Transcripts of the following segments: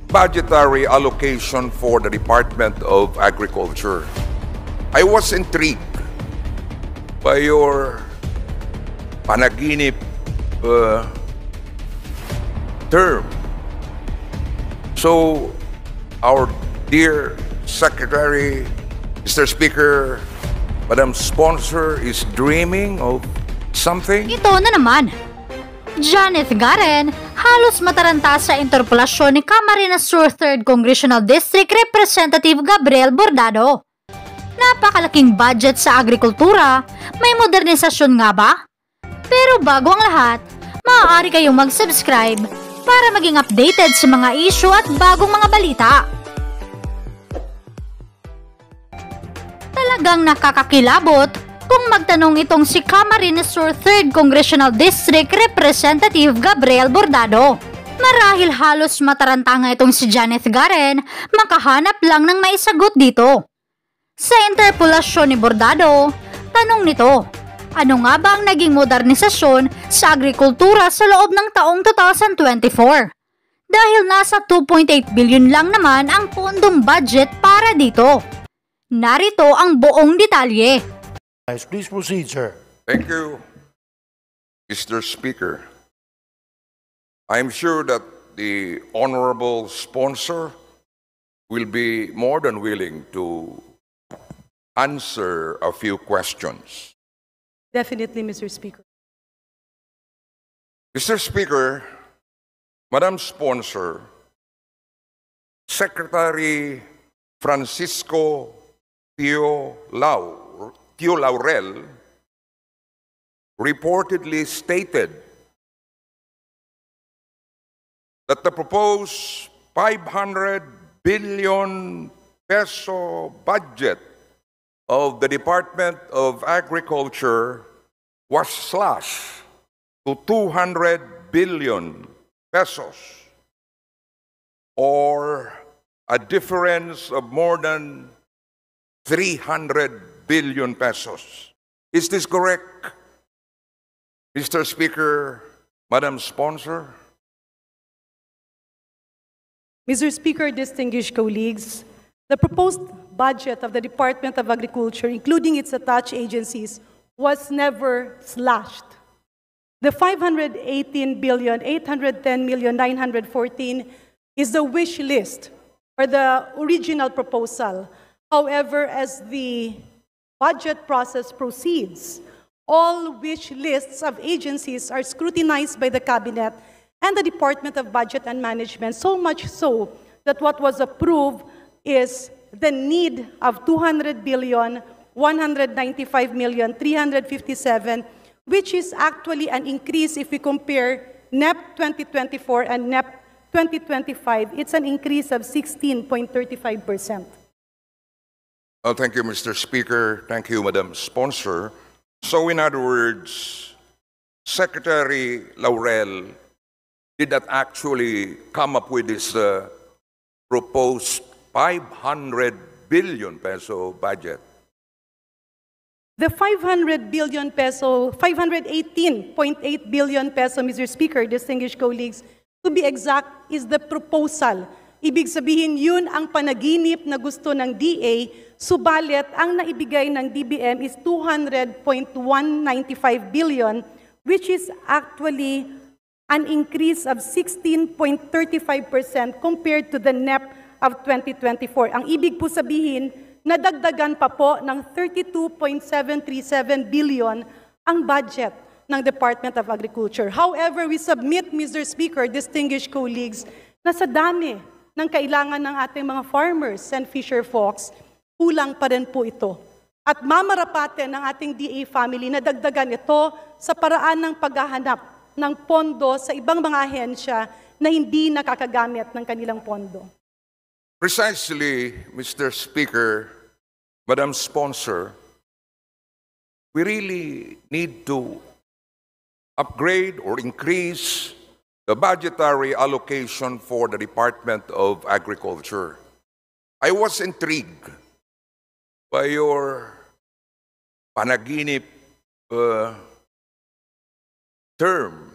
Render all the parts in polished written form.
budgetary allocation for the Department of Agriculture. I was intrigued by your panaginip term. So, our dear Secretary, Mr. Speaker, Madam Sponsor is dreaming of something? Ito na naman. Janet Garen, halos mataranta sa interpelasyon ni Camarines Sur 3rd Congressional District Representative Gabriel Bordado. Napakalaking budget sa agrikultura, may modernisasyon nga ba? Pero bago ang lahat, maaari kayong mag-subscribe para maging updated sa mga issue at bagong mga balita. Talagang nakakakilabot kung magtanong itong si Camarines Sur 3rd Congressional District Representative Gabriel Bordado. Marahil halos mataranta nga itong si Janet Garen, makahanap lang ng maisagot dito. Sa interpelasyon ni Bordado, tanong nito, ano nga ba ang naging modernisasyon sa agrikultura sa loob ng taong 2024? Dahil nasa 2.8 billion lang naman ang pondong budget para dito. Narito ang buong detalye. Please proceed, sir. Thank you, Mr. Speaker. I'm sure that the honorable sponsor will be more than willing to answer a few questions. Definitely, Mr. Speaker. Mr. Speaker, Madam Sponsor, Secretary Francisco Tio Laurel reportedly stated that the proposed 500 billion peso budget of the Department of Agriculture was slashed to 200 billion pesos, or a difference of more than 300 billion pesos. Is this correct, Mr. Speaker, Madam Sponsor? Mr. Speaker, distinguished colleagues, the proposed budget of the Department of Agriculture, including its attached agencies, was never slashed. The 518,810,914 is the wish list or the original proposal. However, as the budget process proceeds, all wish lists of agencies are scrutinized by the Cabinet and the Department of Budget and Management, so much so that what was approved is the need of 200,195,357, which is actually an increase if we compare NEP 2024 and NEP 2025. It's an increase of 16.35%. Well, thank you, Mr. Speaker. Thank you, Madam Sponsor. So, in other words, Secretary Laurel did not actually come up with this proposed 500 billion peso budget. The 500 billion peso, 518.8 billion peso, Mr. Speaker, distinguished colleagues, to be exact, is the proposal. Ibig sabihin, yun ang panaginip na gusto ng DA, subalit ang naibigay ng DBM is 200.195 billion, which is actually an increase of 16.35% compared to the NEP of 2024. Ang ibig po sabihin, nadagdagan pa po ng 32.737 billion ang budget ng Department of Agriculture. However, we submit, Mr. Speaker, distinguished colleagues, na sa dami ng kailangan ng ating mga farmers and fisher folks, kulang pa rin po ito. At mamarapatin ng ating DA family na dagdagan ito sa paraan ng paghahanap ng pondo sa ibang mga ahensya na hindi nakakagamit ng kanilang pondo. Precisely, Mr. Speaker, Madam Sponsor, we really need to upgrade or increase the budgetary allocation for the Department of Agriculture. I was intrigued by your panaginip term.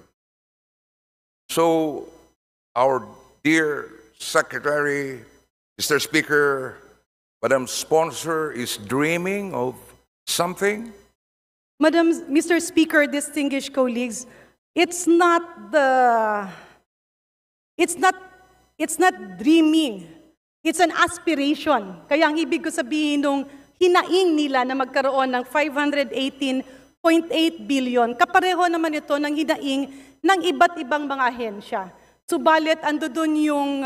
So, our dear Secretary, Mr. Speaker, Madam Sponsor is dreaming of something? Mr. Speaker, distinguished colleagues, it's not dreaming. It's an aspiration. Kaya ang ibig ko sabihin nung hinaing nila na magkaroon ng 518.8 billion, kapareho naman ito ng hinaing ng iba't ibang mga ahensya. Subalit, ando dun yung,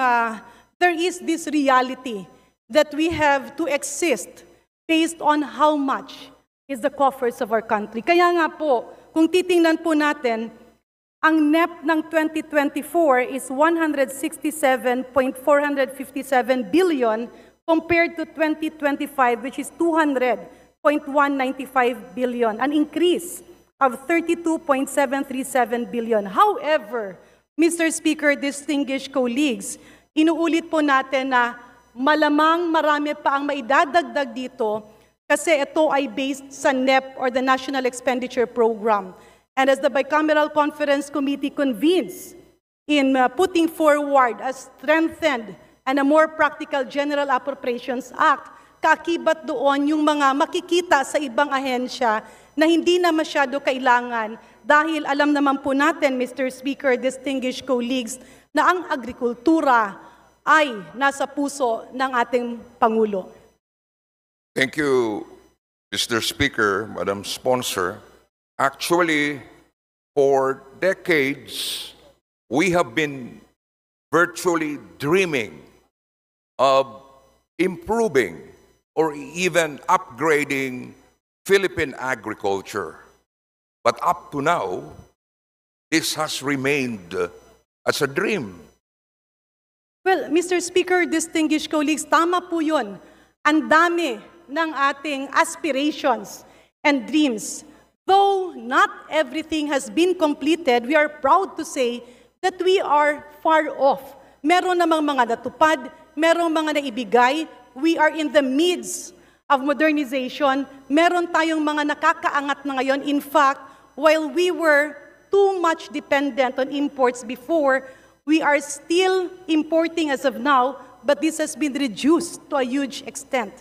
there is this reality that we have to exist based on how much is the coffers of our country. Kaya nga po, kung titingnan po natin, ang NEP ng 2024 is 167.457 billion compared to 2025, which is 200.195 billion, an increase of 32.737 billion. However, Mr. Speaker, distinguished colleagues, inuulit po natin na malamang marami pa ang maidadagdag dito kasi ito ay based sa NEP or the National Expenditure Program. And as the Bicameral Conference Committee convenes in putting forward a strengthened and a more practical General Appropriations Act, kaakibat doon yung mga makikita sa ibang ahensya na hindi na masyado kailangan dahil alam naman po natin, Mr. Speaker, distinguished colleagues, na ang agrikultura ay nasa puso ng ating Pangulo. Thank you, Mr. Speaker, Madam Sponsor. Actually, for decades, we have been virtually dreaming of improving or even upgrading Philippine agriculture. But up to now, this has remained as a dream. Well, Mr. Speaker, distinguished colleagues, tama po yun. Ang dami ng ating aspirations and dreams. Though not everything has been completed, we are proud to say that we are far off. Meron namang mga natupad, merong mga naibigay. We are in the midst of modernization. Meron tayong mga nakakaangat na ngayon. In fact, while we were too much dependent on imports before, we are still importing as of now, but this has been reduced to a huge extent.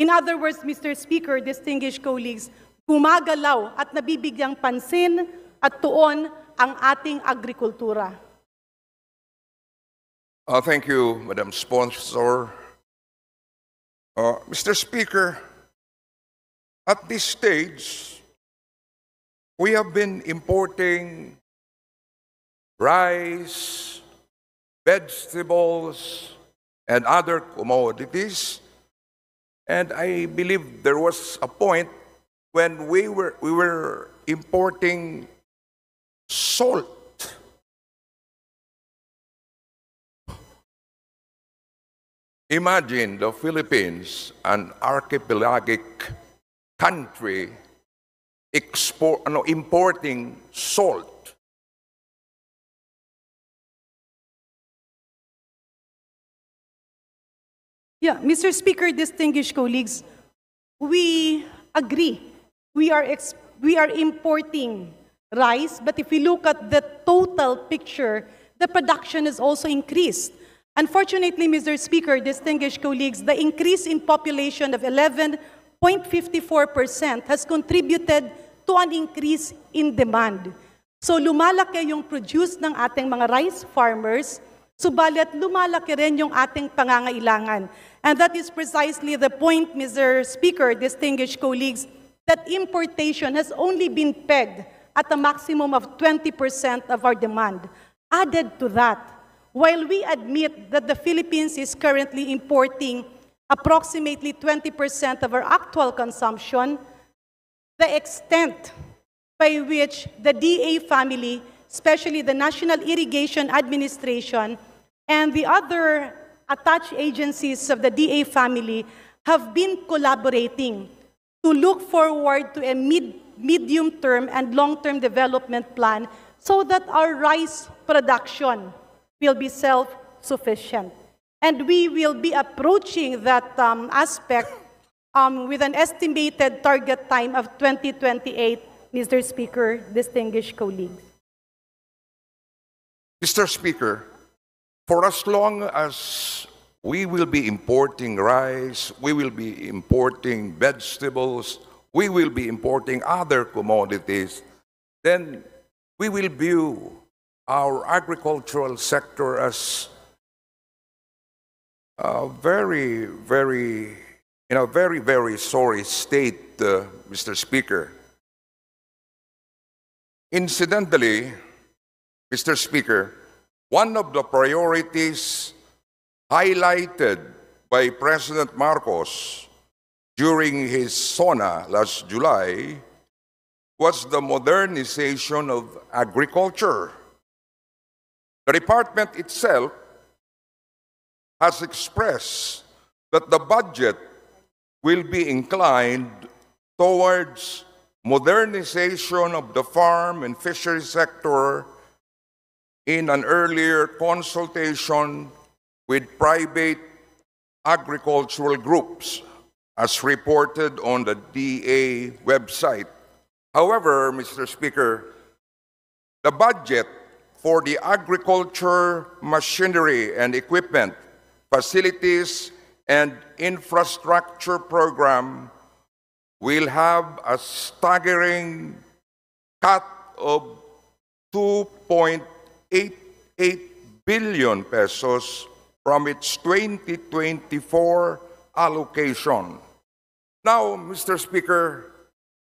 In other words, Mr. Speaker, distinguished colleagues, gumagalaw at nabibigyang pansin at tuon ang ating agrikultura. Thank you, Madam Sponsor. Mr. Speaker, at this stage, we have been importing rice, vegetables, and other commodities. And I believe there was a point when we were importing salt. Imagine the Philippines, an archipelagic country, importing salt. Yeah, Mr. Speaker, distinguished colleagues, we agree. We are importing rice, but if we look at the total picture, the production has also increased. Unfortunately, Mr. Speaker, distinguished colleagues, the increase in population of 11.54% has contributed to an increase in demand. So lumalaki yung produce ng ating mga rice farmers, subalit lumalaki rin yung ating pangangailangan. And that is precisely the point, Mr. Speaker, distinguished colleagues, that importation has only been pegged at a maximum of 20% of our demand. Added to that, while we admit that the Philippines is currently importing approximately 20% of our actual consumption, the extent by which the DA family, especially the National Irrigation Administration, and the other attached agencies of the DA family have been collaborating to look forward to a medium-term and long-term development plan so that our rice production will be self-sufficient. And we will be approaching that aspect with an estimated target time of 2028, Mr. Speaker, distinguished colleagues. Mr. Speaker, for as long as we will be importing rice, we will be importing vegetables, we will be importing other commodities, then we will view our agricultural sector as very, very, in a very, very sorry state, Mr. Speaker. Incidentally, Mr. Speaker, one of the priorities highlighted by President Marcos during his SONA last July was the modernization of agriculture. The department itself has expressed that the budget will be inclined towards modernization of the farm and fishery sector in an earlier consultation with private agricultural groups, as reported on the DA website. However, Mr. Speaker, the budget for the agriculture machinery and equipment, facilities, and infrastructure program will have a staggering cut of 2.88 billion pesos from its 2024 allocation. Now, Mr. Speaker,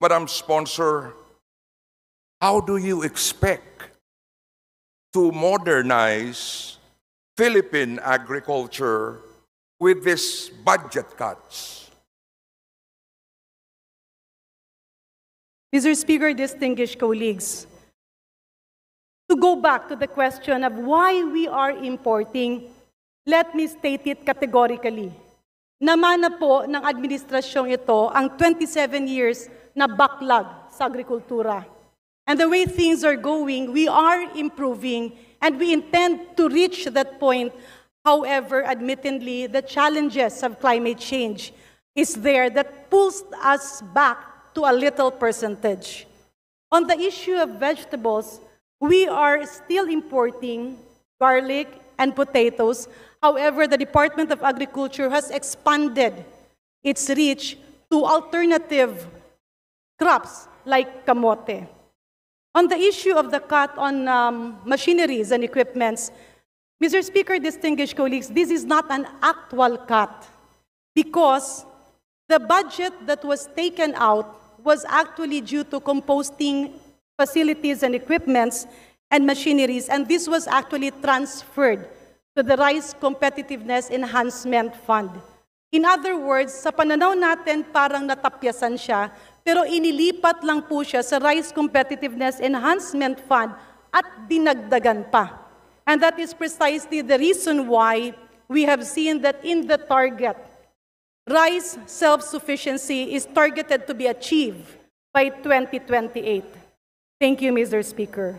Madam Sponsor, how do you expect to modernize Philippine agriculture with these budget cuts? Mr. Speaker, distinguished colleagues, to go back to the question of why we are importing, let me state it categorically. Namana po ng administrasyong ito ang 27 years na backlog sa agrikultura. And the way things are going, we are improving and we intend to reach that point. However, admittedly, the challenges of climate change is there that pulls us back to a little percentage. On the issue of vegetables, we are still importing garlic and potatoes. However, the Department of Agriculture has expanded its reach to alternative crops like kamote. On the issue of the cut on machineries and equipments, Mr. Speaker, distinguished colleagues, this is not an actual cut because the budget that was taken out was actually due to composting facilities and equipments and machineries, and this was actually transferred to the Rice Competitiveness Enhancement Fund. In other words, sa pananaw natin parang natapyasan siya, pero inilipat lang po siya sa Rice Competitiveness Enhancement Fund at dinagdagan pa. And that is precisely the reason why we have seen that in the target, rice self-sufficiency is targeted to be achieved by 2028. Thank you, Mr. Speaker.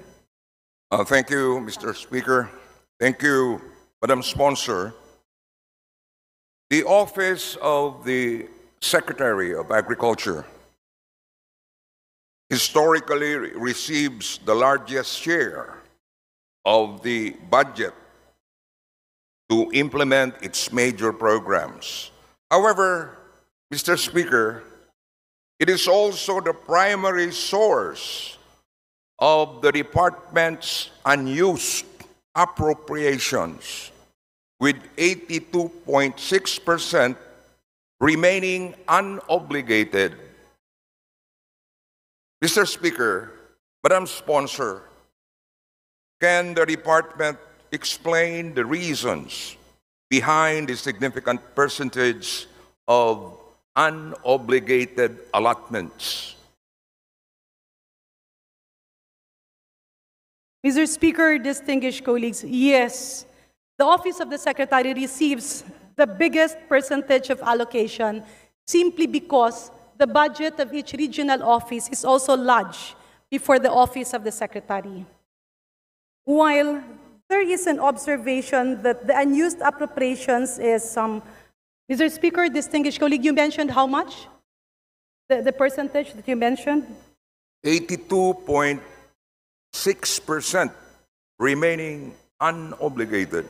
Thank you, Mr. Speaker. Thank you, Madam Sponsor. The Office of the Secretary of Agriculture historically receives the largest share of the budget to implement its major programs. However, Mr. Speaker, it is also the primary source of the department's unused appropriations, with 82.6% remaining unobligated. Mr. Speaker, Madam Sponsor, can the department explain the reasons behind the significant percentage of unobligated allotments? Mr. Speaker, distinguished colleagues, yes, the Office of the Secretary receives the biggest percentage of allocation simply because the budget of each regional office is also lodged before the Office of the Secretary. While there is an observation that the unused appropriations is Mr. Speaker, distinguished colleague, you mentioned how much? The percentage that you mentioned? 82.6% remaining unobligated.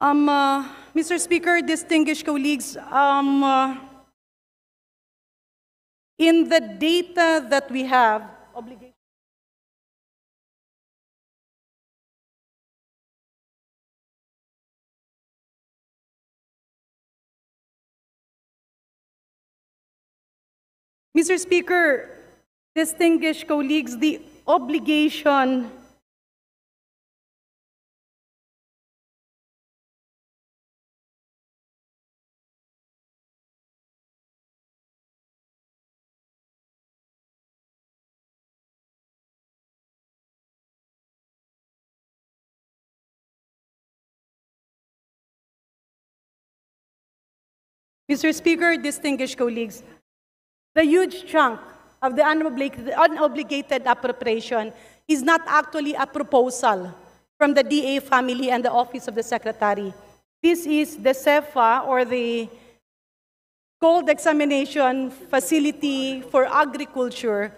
Mr. Speaker, distinguished colleagues, in the data that we have, Mr. Speaker, distinguished colleagues, the obligation Mr. Speaker, distinguished colleagues, the huge chunk of the unobligated appropriation is not actually a proposal from the DA family and the Office of the Secretary. This is the CEFA, or the Cold Examination Facility for Agriculture,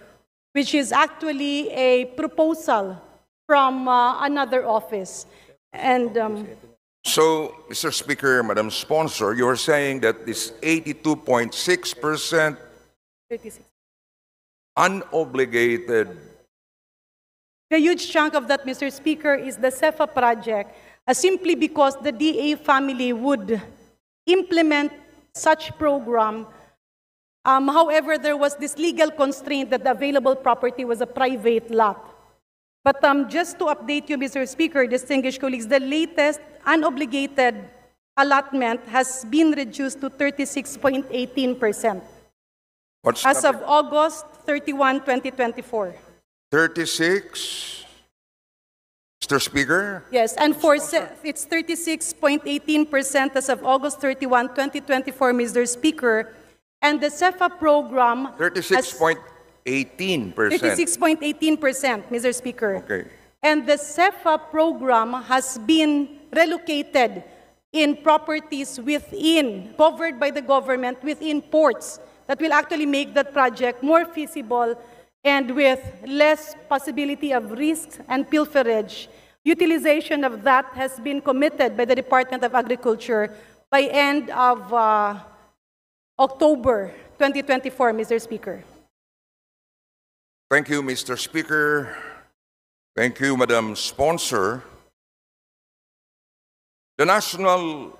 which is actually a proposal from another office. And So, Mr. Speaker, Madam Sponsor, you're saying that this 82.6% 36. unobligated, The huge chunk of that, Mr. Speaker, is the CEFA project, simply because the DA family would implement such program. However, there was this legal constraint that the available property was a private lot. But just to update you, Mr. Speaker, distinguished colleagues, the latest unobligated allotment has been reduced to 36.18% what's as of number? August 31, 2024. 36? Mr. Speaker? Yes, and for it's 36.18% as of August 31, 2024, Mr. Speaker. And the CEFA program has 36.18%. 36.18%, Mr. Speaker. Okay. And the CEFA program has been relocated in properties covered by the government within ports that will actually make that project more feasible and with less possibility of risks and pilferage. Utilization of that has been committed by the Department of Agriculture by end of October 2024, Mr. Speaker. Thank you, Mr. Speaker. Thank you, Madam Sponsor. The National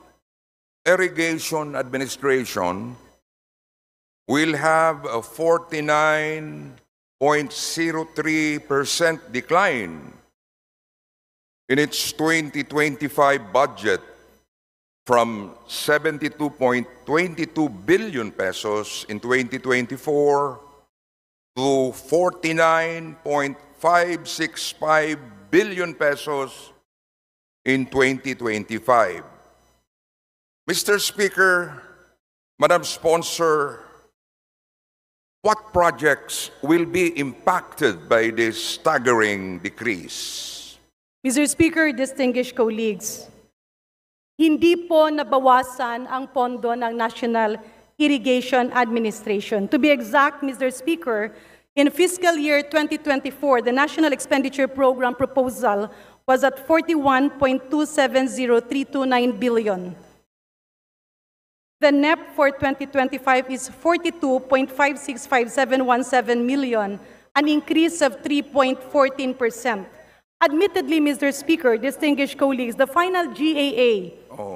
Irrigation Administration will have a 49.03% decline in its 2025 budget from 72.22 billion pesos in 2024 to 49.565 billion pesos in 2025. Mr. Speaker, Madam Sponsor, what projects will be impacted by this staggering decrease? Mr. Speaker, distinguished colleagues, hindi po nabawasan ang pondo ng National Irrigation Administration. To be exact, Mr. Speaker, in fiscal year 2024, the National Expenditure Program proposal was at 41.270329 billion. The NEP for 2025 is 42.565717 million, an increase of 3.14%. Admittedly, Mr. Speaker, distinguished colleagues, the final GAA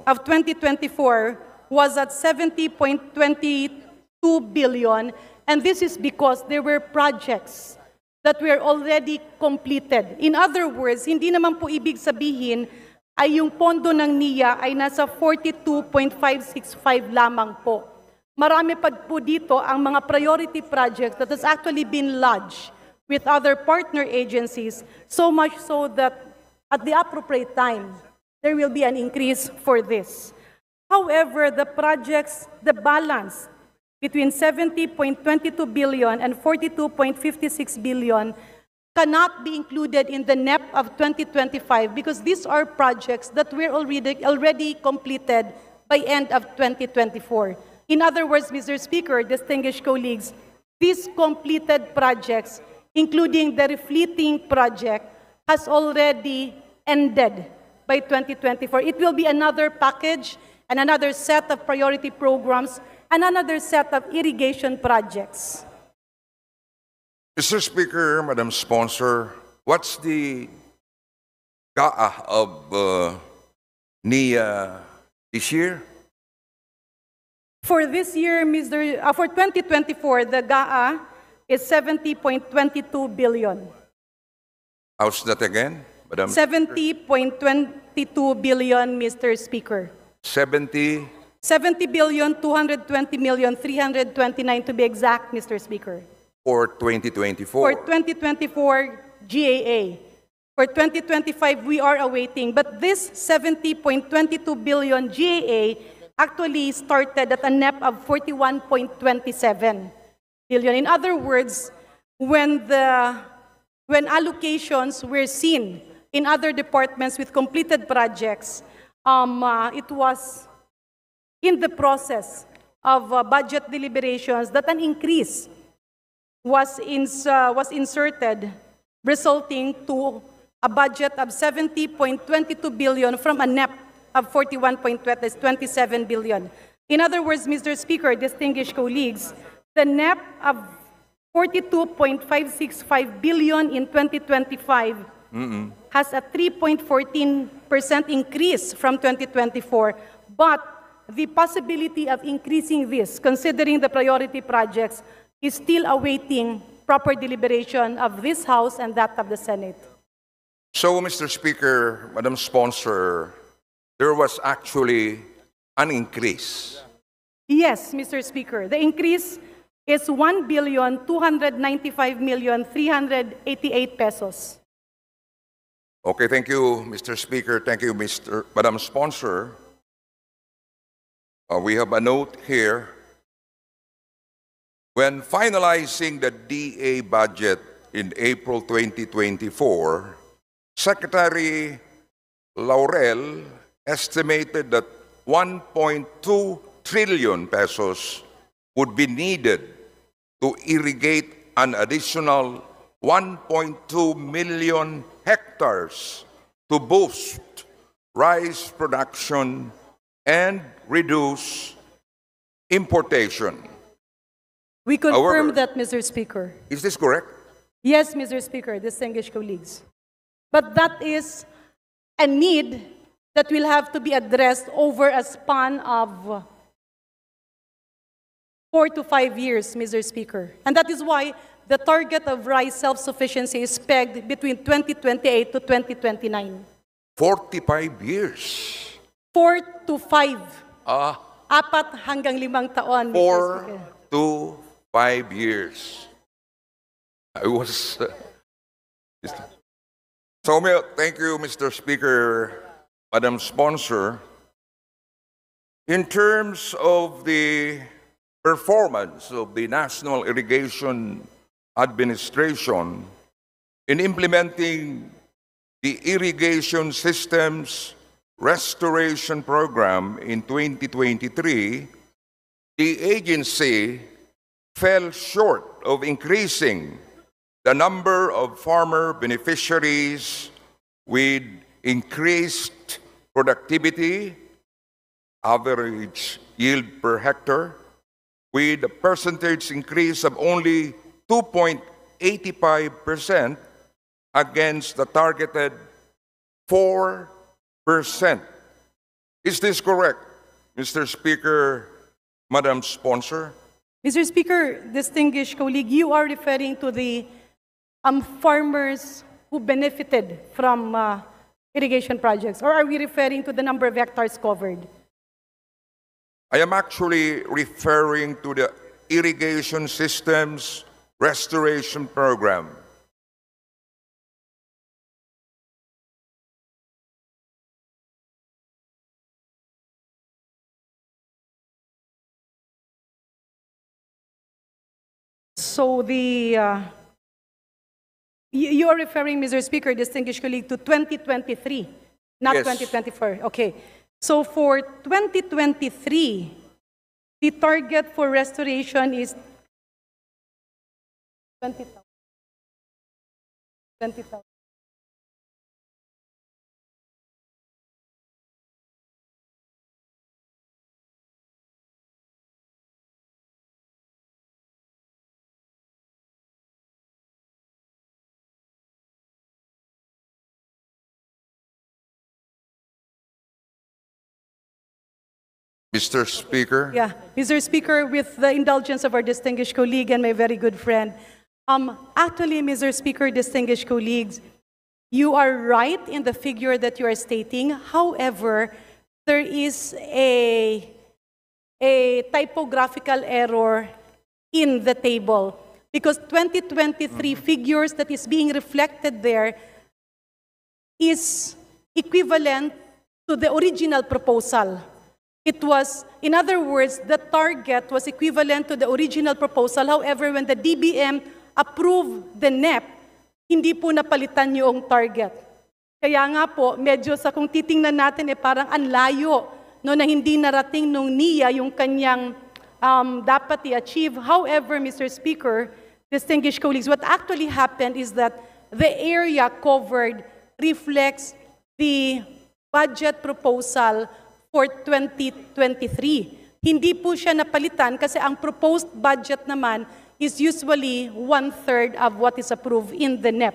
of 2024 was at 70.22 billion, and this is because there were projects that were already completed. In other words, hindi naman po ibig sabihin ay yung pondo ng NIA ay nasa 42.565 lamang po. Marami pa po dito ang mga priority projects that has actually been lodged with other partner agencies, so much so that at the appropriate time, there will be an increase for this. However, the balance between 70.22 billion and 42.56 billion cannot be included in the NEP of 2025 because these are projects that were already completed by end of 2024. In other words, Mr. Speaker, distinguished colleagues, these completed projects, including the refleeting project, has already ended by 2024. It will be another package and another set of priority programs and another set of irrigation projects. Mr. Speaker, Madam Sponsor, what's the GAA of NIA this year? For this year, for 2024, the GAA is 70.22 billion. How's that again, Madam? 70.22 billion, Mr. Speaker. 70 billion, 220 million, 329 to be exact, Mr. Speaker. for 2024. For 2024 GAA. For 2025, we are awaiting. But this 70.22 billion GAA actually started at a NEP of 41.27 billion. In other words, when allocations were seen in other departments with completed projects, it was in the process of budget deliberations that an increase was inserted, resulting to a budget of 70.22 billion from a NEP of 41.27 billion. In other words, Mr. Speaker, distinguished colleagues, the NEP of 42.565 billion in 2025 has a 3.14% increase from 2024, but the possibility of increasing this, considering the priority projects, is still awaiting proper deliberation of this House and that of the Senate. So, Mr. Speaker, Madam Sponsor, there was actually an increase. Yes, Mr. Speaker. The increase is 1,295,388 pesos. Okay, thank you, Mr. Speaker. Thank you, Madam Sponsor. We have a note here. When finalizing the DA budget in April 2024, Secretary Laurel estimated that 1.2 trillion pesos would be needed to irrigate an additional 1.2 million hectares to boost rice production and reduce importation. We confirm However, that, Mr. Speaker. Is this correct? Yes, Mr. Speaker, distinguished colleagues. But that is a need that will have to be addressed over a span of 4 to 5 years, Mr. Speaker. And that is why the target of rice self-sufficiency is pegged between 2028 to 2029. 45 years. 4 to 5. Apat hanggang 5 taon, Mr. 4 Speaker. to 5 years. I was... thank you, Mr. Speaker, Madam Sponsor. In terms of the performance of the National Irrigation Administration in implementing the Irrigation Systems Restoration Program in 2023, the agency fell short of increasing the number of farmer beneficiaries with increased productivity, average yield per hectare, with a percentage increase of only 2.85% against the targeted 4%. Is this correct, Mr. Speaker, Madam Sponsor? Mr. Speaker, distinguished colleague, you are referring to the farmers who benefited from irrigation projects, or are we referring to the number of hectares covered? I am actually referring to the Irrigation Systems Restoration Program. So you are referring, Mr. Speaker, distinguished colleague, to 2023, not Yes. 2024. Okay. So for 2023, the target for restoration is 20,000. 20,000. Mr. Speaker. Yeah, Mr. Speaker, with the indulgence of our distinguished colleague and my very good friend, actually, Mr. Speaker, distinguished colleagues, you are right in the figure that you are stating. However, there is a typographical error in the table because 2023 figures that is being reflected there is equivalent to the original proposal. It was, in other words, the target was equivalent to the original proposal. However, when the DBM approved the NEP, hindi po napalitan yung target. Kaya nga po, medyo sa kung titingnan natin, parang ang layo no, na hindi narating nung NIA yung kanyang dapat i-achieve. However, Mr. Speaker, distinguished colleagues, what actually happened is that the area covered reflects the budget proposal for 2023. Hindi po siya napalitan kasi ang proposed budget naman is usually 1/3 of what is approved in the NEP.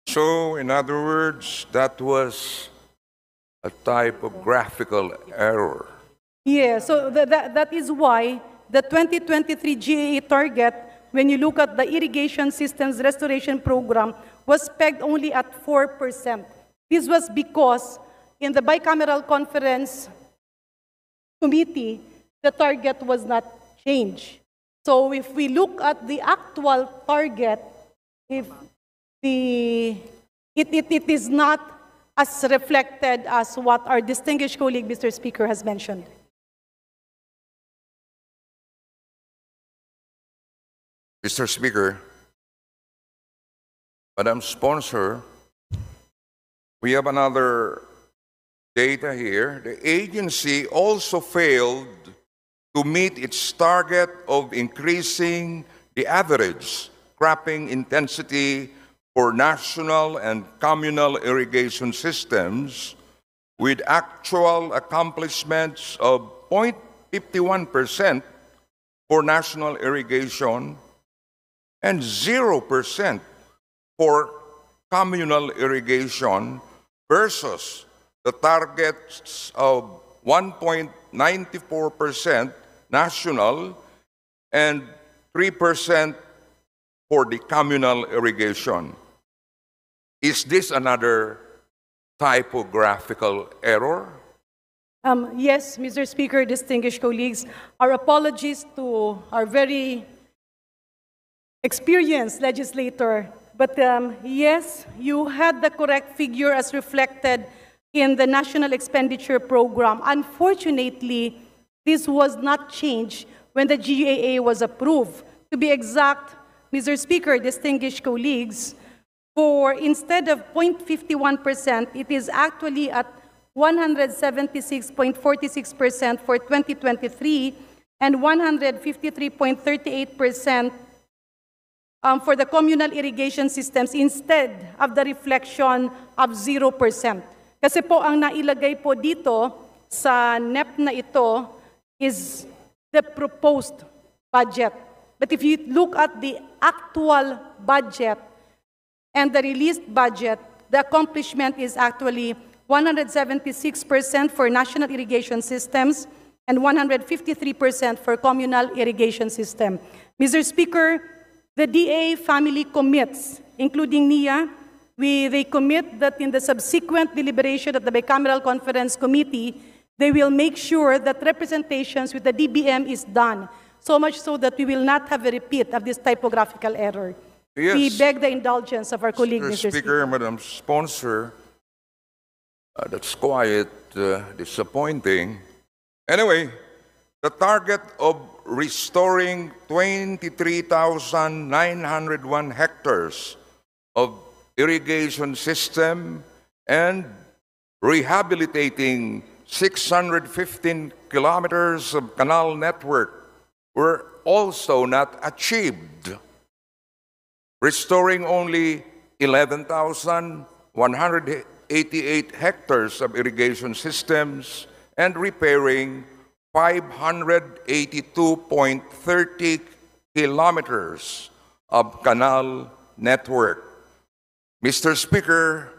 So, in other words, that was a typographical error. Yeah, so that is why the 2023 GAA target, when you look at the irrigation systems restoration program, was pegged only at 4%. This was because in the bicameral conference committee, the target was not changed. So if we look at the actual target, if it is not as reflected as what our distinguished colleague, Mr. Speaker, has mentioned. Mr. Speaker, Madam Sponsor, we have another data here. The agency also failed to meet its target of increasing the average cropping intensity for national and communal irrigation systems with actual accomplishments of 0.51% for national irrigation and 0% for communal irrigation versus the targets of 1.94% national and 3% for the communal irrigation. Is this another typographical error? Yes, Mr. Speaker, distinguished colleagues, our apologies to our very experienced legislator. But yes, you had the correct figure as reflected in the National Expenditure Program. Unfortunately, this was not changed when the GAA was approved. To be exact, Mr. Speaker, distinguished colleagues, for instead of 0.51%, it is actually at 176.46% for 2023 and 153.38% for the communal irrigation systems instead of the reflection of 0%. Kasi po ang nailagay po dito sa NEP na ito is the proposed budget. But if you look at the actual budget and the released budget, the accomplishment is actually 176% for national irrigation systems and 153% for communal irrigation system. Mr. Speaker, the DA family commits, including NIA, they commit that in the subsequent deliberation of the Bicameral Conference Committee, they will make sure that representations with the DBM is done, so much so that we will not have a repeat of this typographical error. Yes. We beg the indulgence of our colleague, Mr. Speaker. Madam Sponsor, that's quite disappointing. Anyway, the target of restoring 23,901 hectares of irrigation system and rehabilitating 615 kilometers of canal network were also not achieved. Restoring only 11,188 hectares of irrigation systems and repairing 582.30 kilometers of canal network. Mr. Speaker,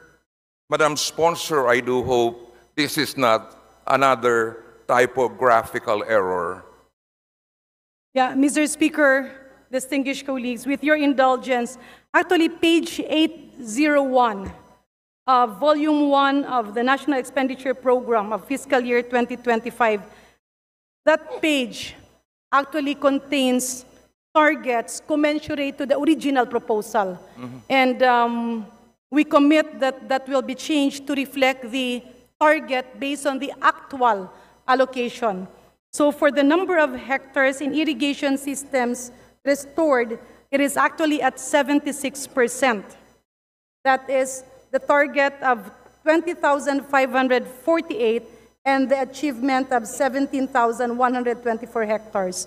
Madam Sponsor, I do hope this is not another typographical error. Yeah, Mr. Speaker, distinguished colleagues, with your indulgence, actually page 801, volume 1 of the National Expenditure Program of fiscal year 2025, that page actually contains targets commensurate to the original proposal. And we commit that that will be changed to reflect the target based on the actual allocation. So for the number of hectares in irrigation systems restored, it is actually at 76%. That is the target of 20,548 and the achievement of 17,124 hectares.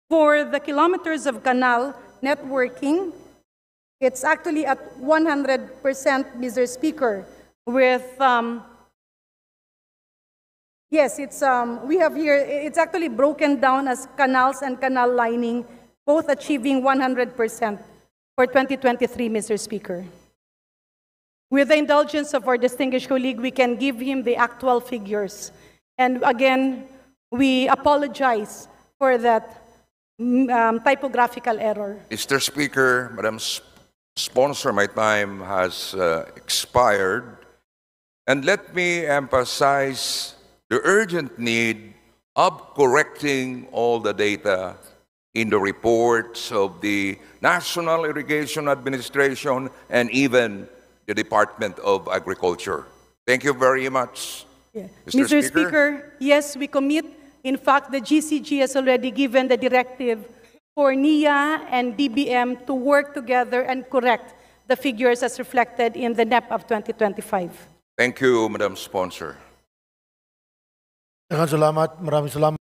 For the kilometers of canal networking, it's actually at 100%, Mr. Speaker, with yes, it's we have here, it's actually broken down as canals and canal lining, both achieving 100% for 2023, Mr. Speaker. With the indulgence of our distinguished colleague, we can give him the actual figures. And again, we apologize for that typographical error. Mr. Speaker, Madam Sponsor, my time has expired. And let me emphasize the urgent need of correcting all the data in the reports of the National Irrigation Administration and even the Department of Agriculture. Thank you very much. Yeah. Mr. Speaker, yes, we commit. In fact, the GCG has already given the directive for NIA and DBM to work together and correct the figures as reflected in the NEP of 2025. Thank you, Madam Sponsor. Maraming salamat.